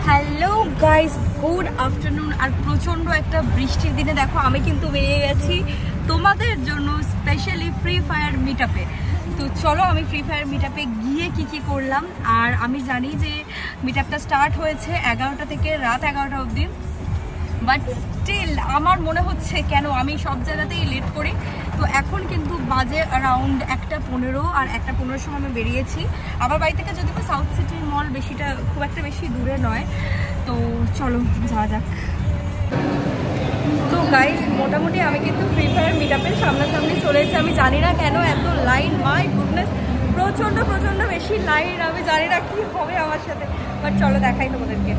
Hello guys, good afternoon. আর প্রচণ্ড একটা বৃষ্টির দিনে দেখো আমি কিন্তু বেরিয়ে গেছি তোমাদের জন্য স্পেশালি ফ্রি ফায়ার মিট আপে। তো চলো আমি ফ্রি ফায়ার মিট আপে গিয়ে কী করলাম। আর আমি জানি যে মিট আপটা স্টার্ট হয়েছে 11টা থেকে রাত 11টা অবধি, বাট স্টিল আমার মনে হচ্ছে কেন আমি সব জায়গাতেই লেট করি। তো এখন কিন্তু বাজে অ্যারাউন্ড 1:15, আর 1:15 সময় আমি বেরিয়েছি আমার বাড়ি থেকে। যদি বা সাউথ সিটি মল বেশিটা খুব একটা বেশি দূরে নয়, তো চলো যাওয়া যাক। তো গাইস মোটামুটি আমি কিন্তু ফ্রি ফায়ার মিট আপের সামনাসামনি চলে এসেছি। আমি জানি না কেন এত লাইন, মাই গুডনেস, প্রচণ্ড বেশি লাইন। আমি জানি না কি হবে আমার সাথে, বাট চলো দেখাই তোমাদেরকে।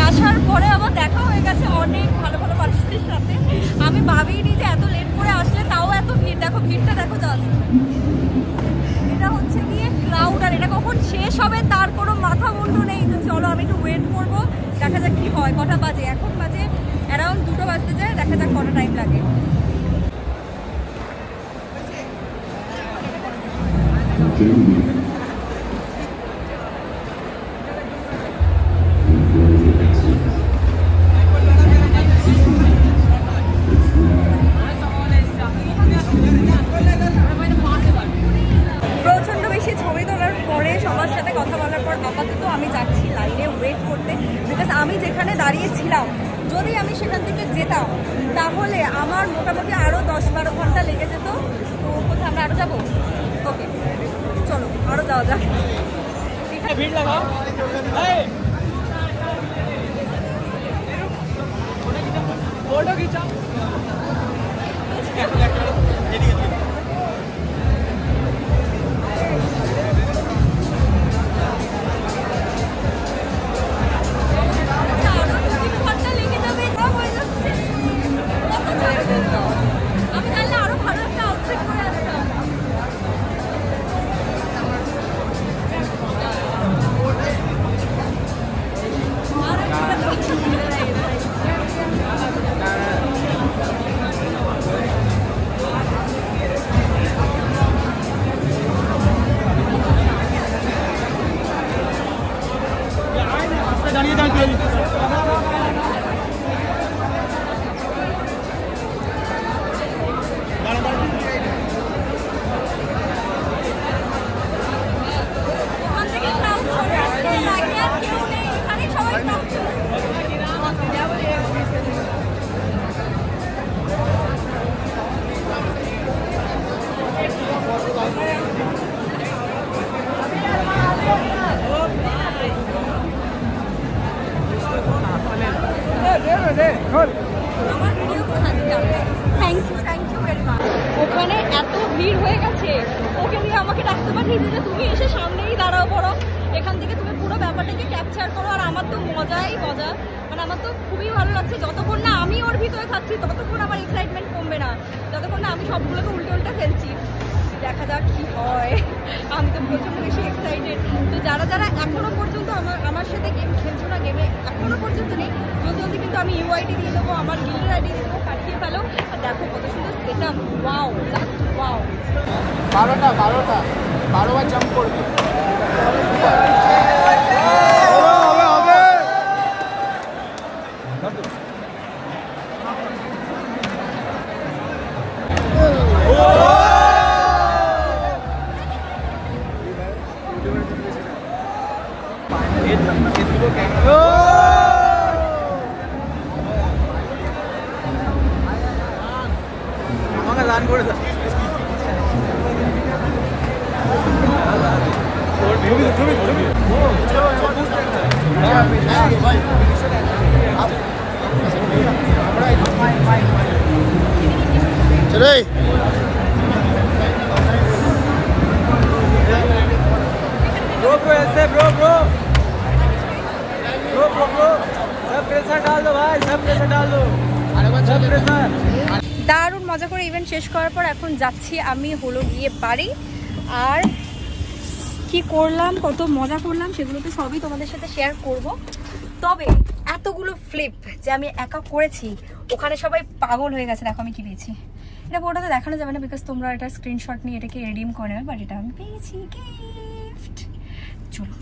আসার পরে আবার দেখা হয়ে গেছে অনেক ভালো ভালো মানুষদের সাথে। আমি ভাবিনি যে এত লেট করে আসলে তাও এত ভিড়। দেখো ভিড়টা দেখো, জাস্ট এটা হচ্ছে গিয়ে ক্রাউড, আর এটা কখন শেষ হবে তার কোনো মাথা মুন্ডু নেই। তো চলো আমি একটু ওয়েট করবো, দেখা যাক কি হয়। কটা বাজে? এখন বাজে অ্যারাউন্ড 2টো বাজতে যায়, দেখা যাক কটা টাইম লাগে। আমি যেখানে দাঁড়িয়েছিলাম যদি আমি সেখান থেকে যেতাম তাহলে আমার মোটামুটি আরও 10-12 ঘন্টা লেগে যেত। তো কোথায় আমরা আরও যাবো? ওকে চলো আরও যাওয়া যাক। ওখানে এত ভিড় হয়ে গেছে, ওকে নিয়ে আমাকে ডাকতে পাঠিয়েছে যে তুমি এসে সামনেই দাঁড়াও, বড় এখান থেকে তুমি পুরো ব্যাপারটাকে ক্যাপচার করো। আর আমার তো মজাই মজা, মানে আমার তো খুবই ভালো লাগছে। যতক্ষণ না আমি ওর ভিতরে থাকছি ততক্ষণ আমার এক্সাইটমেন্ট কমবে না, যতক্ষণ না আমি সবগুলোকে উল্টে ফেলছি। দেখা যাক কি হয়, আমি তো প্রচণ্ড বেশি এক্সাইটেড। তো যারা এখনো পর্যন্ত আমার সাথে গেম খেলছো না, গেমে এখনো পর্যন্ত নেই, জলদি কিন্তু আমি ইউআইডি দিয়ে দেবো, আমার গিল্ডের আইডি দিয়ে দেবো, পাঠিয়ে ফেলো। আর দেখো কত সুন্দর set up, wow, just wow. 12বার জাম্প করবে। আমাকে লান করে দাও। चले ब्रो ऐसे ब्रो सब प्रेशर डाल दो भाई, सब प्रेशर डाल दो, सब प्रेशर। দারুণ মজা করে ইভেন্ট শেষ করার পর এখন যাচ্ছি আমি হলো গিয়ে বাড়ি। আর কি করলাম, কত মজা করলাম সেগুলো তো সবই তোমাদের সাথে শেয়ার করব। তবে এতগুলো ফ্লিপ যে আমি একা করেছি, ওখানে সবাই পাগল হয়ে গেছে। দেখো আমি কি পেয়েছি, এটা পুরোটা তো দেখানো যাবে না বিকজ তোমরা এটা স্ক্রিনশট নিয়ে এটাকে রিডিম করে নেবে, বাট এটা আমি পেয়েছি গিফট। চলো